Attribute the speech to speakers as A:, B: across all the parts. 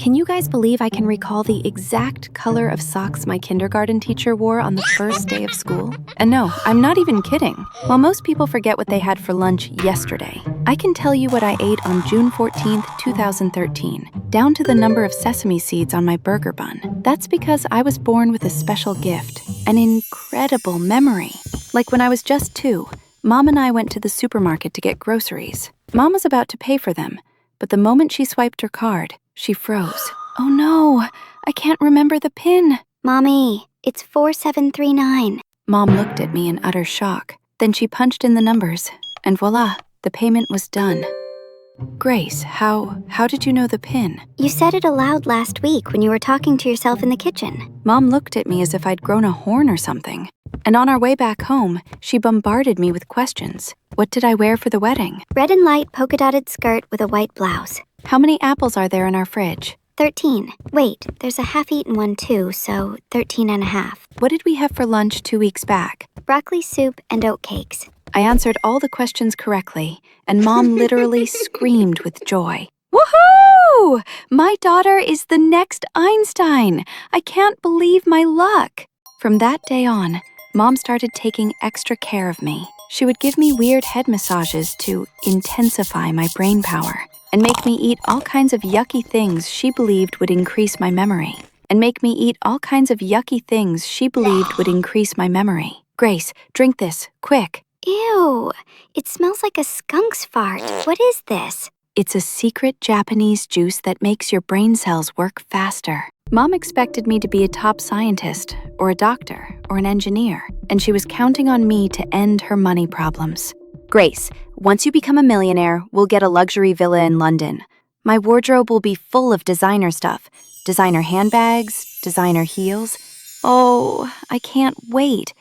A: Can you guys believe I can recall the exact color of socks my kindergarten teacher wore on the first day of school? And no, I'm not even kidding. While most people forget what they had for lunch yesterday, I can tell you what I ate on June 14th, 2013, down to the number of sesame seeds on my burger bun. That's because I was born with a special gift, an incredible memory. Like when I was just 2, Mom and I went to the supermarket to get groceries. Mom was about to pay for them, but the moment she swiped her card, she froze. Oh no, I can't remember the PIN.
B: Mommy, it's 4739.
A: Mom looked at me in utter shock. Then she punched in the numbers, and voila, the payment was done. Grace, how did you know the PIN?
B: You said it aloud last week when you were talking to yourself in the kitchen.
A: Mom looked at me as if I'd grown a horn or something. And on our way back home, she bombarded me with questions. What did I wear for the wedding?
B: Red and light polka-dotted skirt with a white blouse.
A: How many apples are there in our fridge?
B: 13. Wait, there's a half-eaten one too, so 13 and a half.
A: What did we have for lunch 2 weeks back?
B: Broccoli soup and oatcakes.
A: I answered all the questions correctly, and Mom literally screamed with joy. Woohoo! My daughter is the next Einstein! I can't believe my luck! From that day on, Mom started taking extra care of me. She would give me weird head massages to intensify my brain power, and make me eat all kinds of yucky things she believed would increase my memory. Grace, drink this, quick.
B: Ew, it smells like a skunk's fart. What is this?
A: It's a secret Japanese juice that makes your brain cells work faster. Mom expected me to be a top scientist, or a doctor, or an engineer, and she was counting on me to end her money problems. Grace, once you become a millionaire, we'll get a luxury villa in London. My wardrobe will be full of designer stuff. Designer handbags, designer heels. Oh, I can't wait.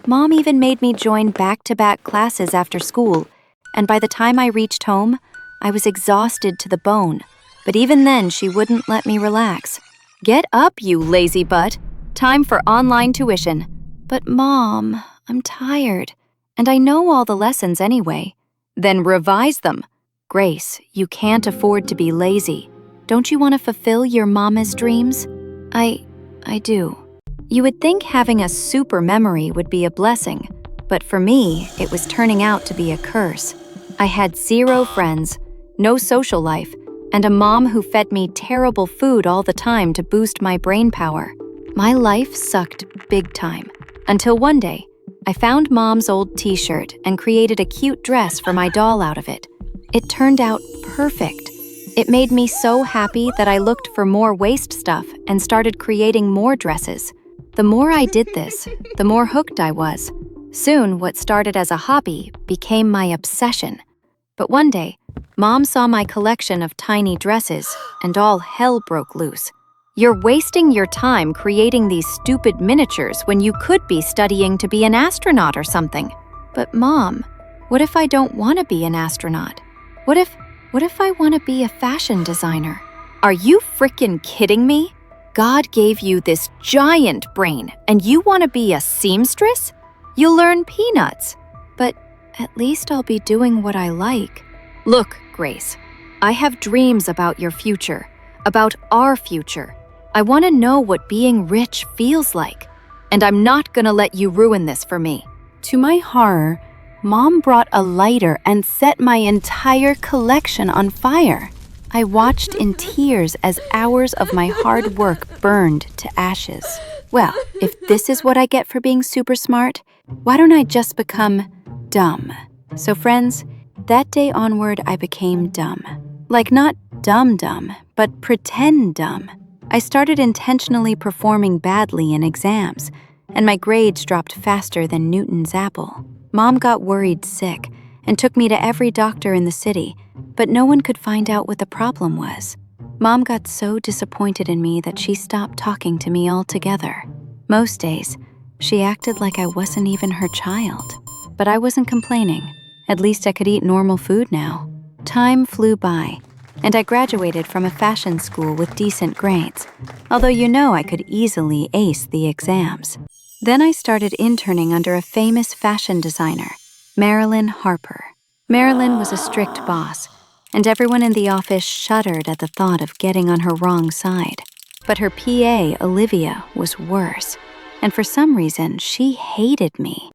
A: Mom even made me join back-to-back classes after school, and by the time I reached home, I was exhausted to the bone. But even then, she wouldn't let me relax. Get up, you lazy butt. Time for online tuition. But Mom, I'm tired. And I know all the lessons anyway. Then revise them. Grace, you can't afford to be lazy. Don't you want to fulfill your mama's dreams? I do. You would think having a super memory would be a blessing, but for me, it was turning out to be a curse. I had 0 friends, no social life, and a mom who fed me terrible food all the time to boost my brain power. My life sucked big time, until one day, I found Mom's old t-shirt and created a cute dress for my doll out of it. It turned out perfect. It made me so happy that I looked for more waste stuff and started creating more dresses. The more I did this, the more hooked I was. Soon, what started as a hobby became my obsession. But one day, Mom saw my collection of tiny dresses, and all hell broke loose. You're wasting your time creating these stupid miniatures when you could be studying to be an astronaut or something. But Mom, what if I don't want to be an astronaut? What if I want to be a fashion designer? Are you frickin' kidding me? God gave you this giant brain, and you want to be a seamstress? You'll learn peanuts. But at least I'll be doing what I like. Look, Grace, I have dreams about your future, about our future. I want to know what being rich feels like, and I'm not gonna let you ruin this for me. To my horror, Mom brought a lighter and set my entire collection on fire. I watched in tears as hours of my hard work burned to ashes. Well, if this is what I get for being super smart, why don't I just become dumb? So friends, that day onward I became dumb. Like not dumb, but pretend dumb. I started intentionally performing badly in exams, and my grades dropped faster than Newton's apple. Mom got worried sick and took me to every doctor in the city, but no one could find out what the problem was. Mom got so disappointed in me that she stopped talking to me altogether. Most days, she acted like I wasn't even her child. But I wasn't complaining. At least I could eat normal food now. Time flew by, and I graduated from a fashion school with decent grades, although I could easily ace the exams. Then I started interning under a famous fashion designer, Marilyn Harper. Marilyn was a strict boss, and everyone in the office shuddered at the thought of getting on her wrong side. But her PA, Olivia, was worse, and for some reason, she hated me.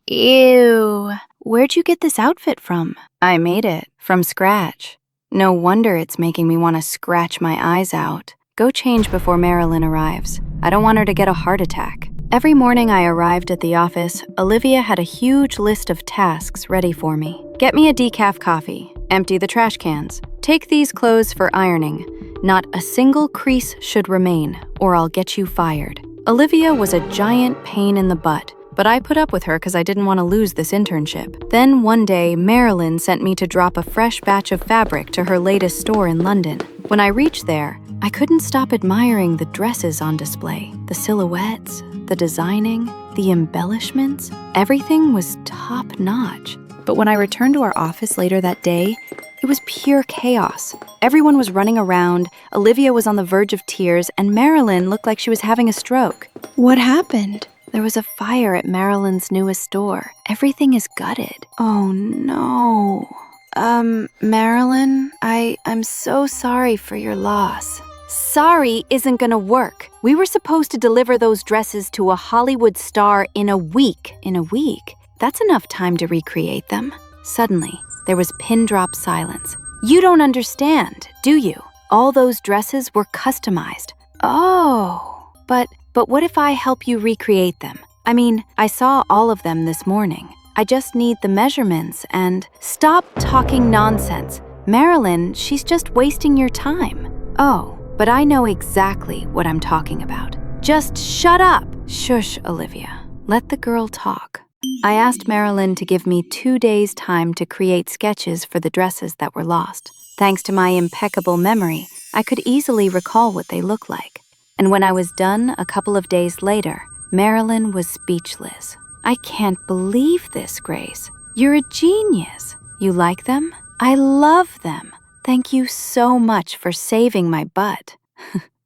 A: Ew, where'd you get this outfit from? I made it, from scratch. No wonder it's making me want to scratch my eyes out. Go change before Marilyn arrives. I don't want her to get a heart attack. Every morning I arrived at the office, Olivia had a huge list of tasks ready for me. Get me a decaf coffee. Empty the trash cans. Take these clothes for ironing. Not a single crease should remain, or I'll get you fired. Olivia was a giant pain in the butt, but I put up with her because I didn't want to lose this internship. Then one day, Marilyn sent me to drop a fresh batch of fabric to her latest store in London. When I reached there, I couldn't stop admiring the dresses on display, the silhouettes, the designing, the embellishments. Everything was top-notch. But when I returned to our office later that day, it was pure chaos. Everyone was running around, Olivia was on the verge of tears, and Marilyn looked like she was having a stroke. What happened? There was a fire at Marilyn's newest store. Everything is gutted. Oh no. Marilyn, I'm so sorry for your loss. Sorry isn't gonna work. We were supposed to deliver those dresses to a Hollywood star in a week. In a week? That's enough time to recreate them. Suddenly, there was pin-drop silence. You don't understand, do you? All those dresses were customized. Oh, but what if I help you recreate them? I mean, I saw all of them this morning. I just need the measurements and… Stop talking nonsense. Marilyn, she's just wasting your time. Oh, but I know exactly what I'm talking about. Just shut up. Shush, Olivia. Let the girl talk. I asked Marilyn to give me 2 days' time to create sketches for the dresses that were lost. Thanks to my impeccable memory, I could easily recall what they looked like. And when I was done a couple of days later, Marilyn was speechless. I can't believe this, Grace. You're a genius. You like them? I love them. Thank you so much for saving my butt.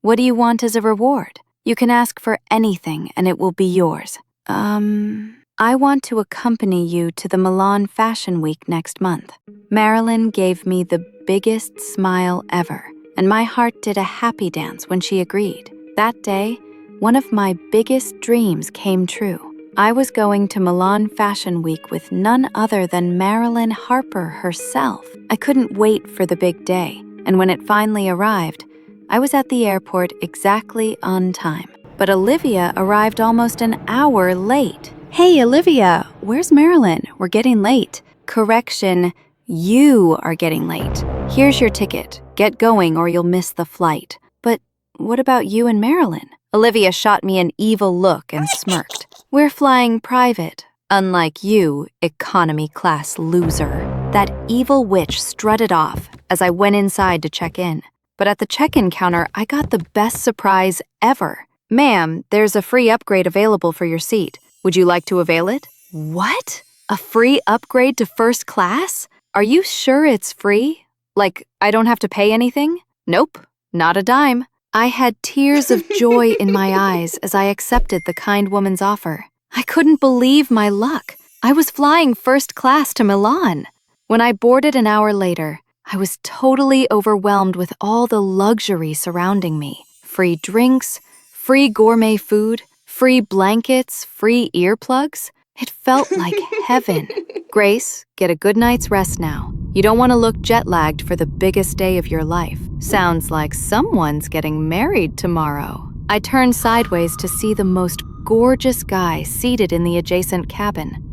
A: What do you want as a reward? You can ask for anything and it will be yours. I want to accompany you to the Milan Fashion Week next month. Marilyn gave me the biggest smile ever, and my heart did a happy dance when she agreed. That day, one of my biggest dreams came true. I was going to Milan Fashion Week with none other than Marilyn Harper herself. I couldn't wait for the big day, and when it finally arrived, I was at the airport exactly on time. But Olivia arrived almost an hour late. Hey, Olivia, where's Marilyn? We're getting late. Correction, you are getting late. Here's your ticket. Get going or you'll miss the flight. But what about you and Marilyn? Olivia shot me an evil look and smirked. We're flying private. Unlike you, economy class loser. That evil witch strutted off as I went inside to check in. But at the check-in counter, I got the best surprise ever. Ma'am, there's a free upgrade available for your seat. Would you like to avail it? What? A free upgrade to first class? Are you sure it's free? Like, I don't have to pay anything? Nope, not a dime. I had tears of joy in my eyes as I accepted the kind woman's offer. I couldn't believe my luck. I was flying first class to Milan. When I boarded an hour later, I was totally overwhelmed with all the luxury surrounding me. Free drinks, free gourmet food, free blankets, free earplugs. It felt like heaven. Grace, get a good night's rest now. You don't want to look jet-lagged for the biggest day of your life. Sounds like someone's getting married tomorrow. I turned sideways to see the most gorgeous guy seated in the adjacent cabin.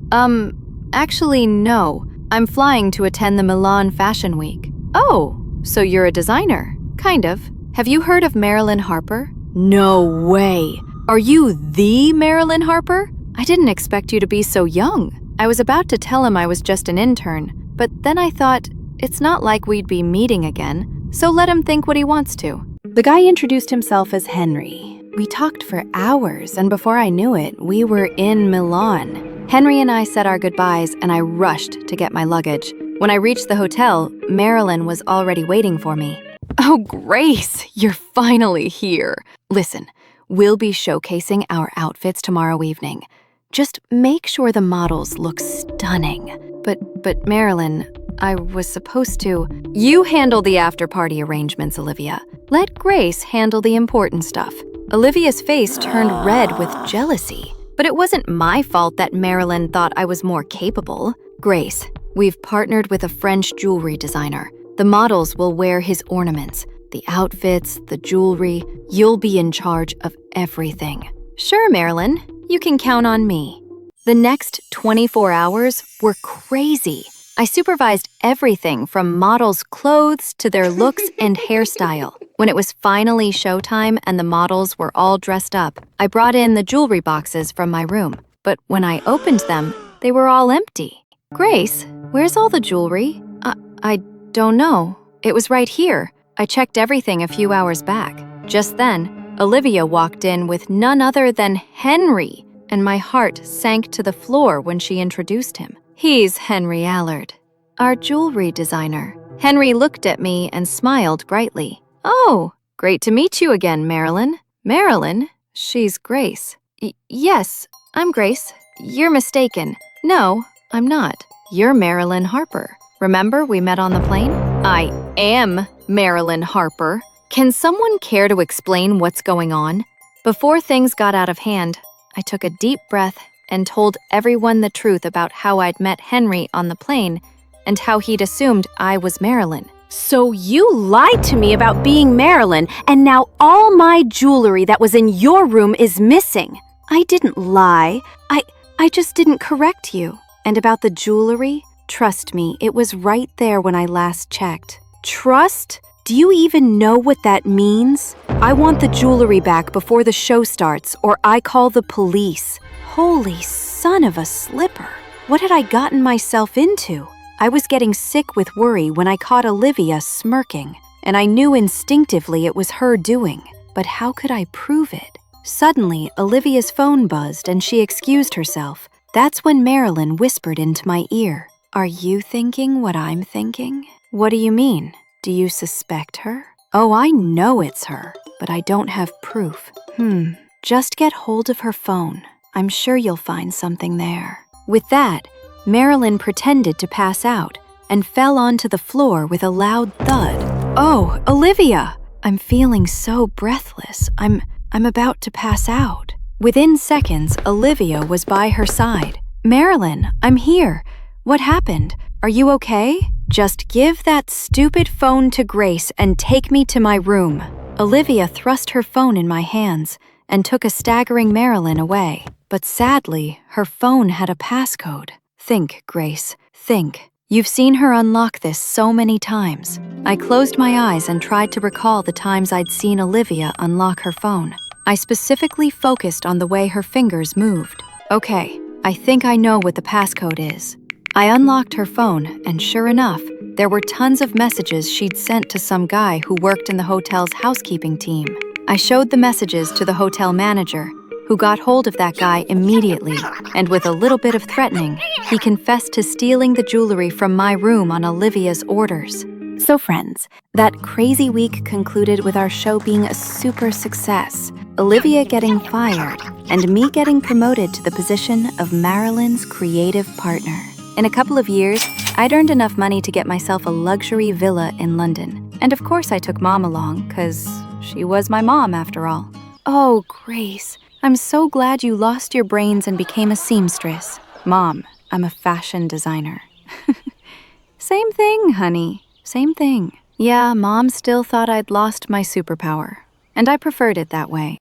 A: Actually, no. I'm flying to attend the Milan Fashion Week. Oh, so you're a designer? Kind of. Have you heard of Marilyn Harper? No way. Are you the Marilyn Harper? I didn't expect you to be so young. I was about to tell him I was just an intern, but then I thought, it's not like we'd be meeting again, so let him think what he wants to. The guy introduced himself as Henry. We talked for hours, and before I knew it, we were in Milan. Henry and I said our goodbyes, and I rushed to get my luggage. When I reached the hotel, Marilyn was already waiting for me. Oh, Grace, you're finally here. Listen, we'll be showcasing our outfits tomorrow evening. Just make sure the models look stunning. But Marilyn, I was supposed to. You handle the after-party arrangements, Olivia. Let Grace handle the important stuff. Olivia's face turned red with jealousy. But it wasn't my fault that Marilyn thought I was more capable. Grace, we've partnered with a French jewelry designer. The models will wear his ornaments, the outfits, the jewelry. You'll be in charge of everything. Sure, Marilyn, you can count on me. The next 24 hours were crazy. I supervised everything from models' clothes to their looks and hairstyle. When it was finally showtime and the models were all dressed up, I brought in the jewelry boxes from my room. But when I opened them, they were all empty. Grace, where's all the jewelry? I don't know. It was right here. I checked everything a few hours back. Just then, Olivia walked in with none other than Henry, and my heart sank to the floor when she introduced him. He's Henry Allard, our jewelry designer. Henry looked at me and smiled brightly. Oh, great to meet you again, Marilyn. Marilyn? She's Grace. Yes, I'm Grace. You're mistaken. No, I'm not. You're Marilyn Harper. Remember we met on the plane? I am Marilyn Harper. Can someone care to explain what's going on? Before things got out of hand, I took a deep breath and told everyone the truth about how I'd met Henry on the plane and how he'd assumed I was Marilyn.
C: So you lied to me about being Marilyn, and now all my jewelry that was in your room is missing.
A: I didn't lie. I just didn't correct you. And about the jewelry, trust me, it was right there when I last checked.
C: Trust? Do you even know what that means? I want the jewelry back before the show starts, or I call the police. Holy son of a slipper. What had I gotten myself into? I was getting sick with worry when I caught Olivia smirking, and I knew instinctively it was her doing. But how could I prove it? Suddenly, Olivia's phone buzzed and she excused herself. That's when Marilyn whispered into my ear. Are you thinking what I'm thinking? What do you mean? Do you suspect her? Oh, I know it's her, but I don't have proof. Just get hold of her phone. I'm sure you'll find something there. With that, Marilyn pretended to pass out and fell onto the floor with a loud thud. Oh, Olivia! I'm feeling so breathless. I'm about to pass out. Within seconds, Olivia was by her side. Marilyn, I'm here. What happened? Are you okay? Just give that stupid phone to Grace and take me to my room. Olivia thrust her phone in my hands and took a staggering Marilyn away. But sadly, her phone had a passcode. Think, Grace, think. You've seen her unlock this so many times. I closed my eyes and tried to recall the times I'd seen Olivia unlock her phone. I specifically focused on the way her fingers moved. Okay, I think I know what the passcode is. I unlocked her phone, and sure enough, there were tons of messages she'd sent to some guy who worked in the hotel's housekeeping team. I showed the messages to the hotel manager, who got hold of that guy immediately, and with a little bit of threatening, he confessed to stealing the jewelry from my room on Olivia's orders. So friends, that crazy week concluded with our show being a super success, Olivia getting fired, and me getting promoted to the position of Marilyn's creative partner. In a couple of years, I'd earned enough money to get myself a luxury villa in London. And of course I took Mom along, 'cause she was my mom after all. Oh, Grace, I'm so glad you lost your brains and became a seamstress. Mom, I'm a fashion designer. Same thing, honey. Same thing. Yeah, Mom still thought I'd lost my superpower, and I preferred it that way.